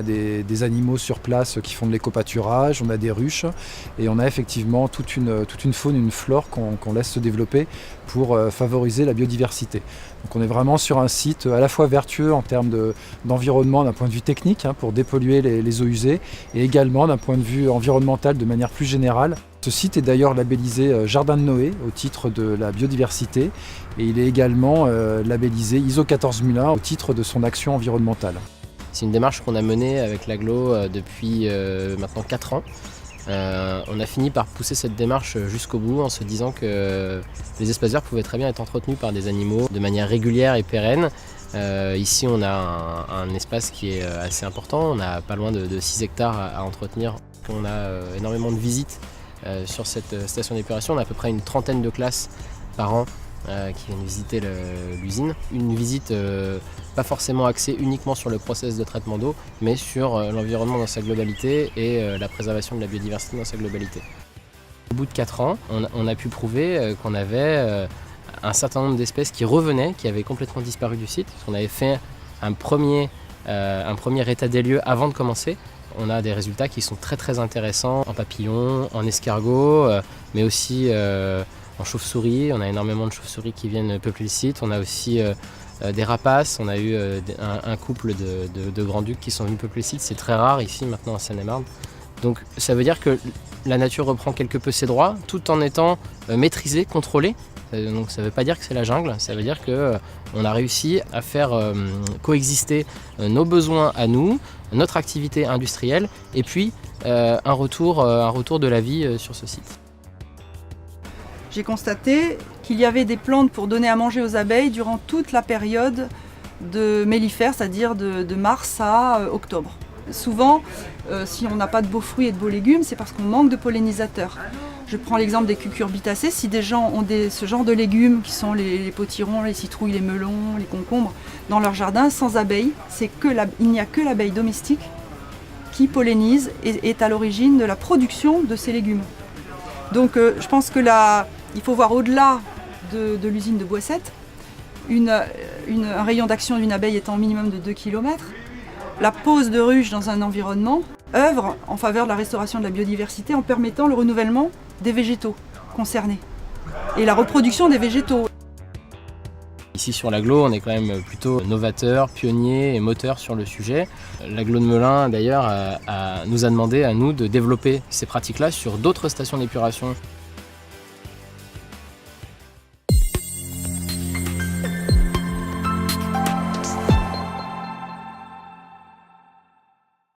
a des animaux sur place qui font de l'éco-pâturage, on a des ruches et on a effectivement toute une faune, une flore qu'on laisse se développer pour favoriser la biodiversité. Donc on est vraiment sur un site à la fois vertueux en termes d'environnement d'un point de vue technique pour dépolluer les eaux usées et également d'un point de vue environnemental de manière plus générale. Ce site est d'ailleurs labellisé Jardin de Noé au titre de la biodiversité et il est également labellisé ISO 14001 au titre de son action environnementale. C'est une démarche qu'on a menée avec l'agglo depuis maintenant 4 ans. On a fini par pousser cette démarche jusqu'au bout en se disant que les espaces verts pouvaient très bien être entretenus par des animaux de manière régulière et pérenne. Ici on a un espace qui est assez important, on a pas loin de 6 hectares à entretenir. On a énormément de visites sur cette station d'épuration, on a à peu près une trentaine de classes par an qui viennent visiter l'usine. Une visite pas forcément axée uniquement sur le process de traitement d'eau, mais sur l'environnement dans sa globalité et la préservation de la biodiversité dans sa globalité. Au bout de 4 ans, on a pu prouver qu'on avait un certain nombre d'espèces qui revenaient, qui avaient complètement disparu du site. On avait fait un premier état des lieux avant de commencer. On a des résultats qui sont très intéressants en papillons, en escargots, mais aussi en chauve-souris. On a énormément de chauves-souris qui viennent peupler le site. On a aussi des rapaces. On a eu un couple de grands-ducs qui sont venus peupler le site. C'est très rare ici maintenant en Seine-et-Marne. Donc ça veut dire que la nature reprend quelque peu ses droits tout en étant maîtrisée, contrôlée. Donc ça ne veut pas dire que c'est la jungle, ça veut dire qu'on a réussi à faire coexister nos besoins à nous, notre activité industrielle et puis un retour de la vie sur ce site. J'ai constaté qu'il y avait des plantes pour donner à manger aux abeilles durant toute la période de mellifère, c'est-à-dire de mars à octobre. Souvent, si on n'a pas de beaux fruits et de beaux légumes, c'est parce qu'on manque de pollinisateurs. Je prends l'exemple des cucurbitacées. Si des gens ont ce genre de légumes qui sont les potirons, les citrouilles, les melons, les concombres dans leur jardin, sans abeilles, il n'y a que l'abeille domestique qui pollinise et est à l'origine de la production de ces légumes. Donc je pense que il faut voir au-delà de l'usine de Boissette, un rayon d'action d'une abeille étant au minimum de 2 km. La pose de ruches dans un environnement œuvre en faveur de la restauration de la biodiversité en permettant le renouvellement des végétaux concernés et la reproduction des végétaux. Ici sur l'agglo, on est quand même plutôt novateur, pionnier et moteur sur le sujet. L'agglo de Melun d'ailleurs nous a demandé à nous de développer ces pratiques-là sur d'autres stations d'épuration.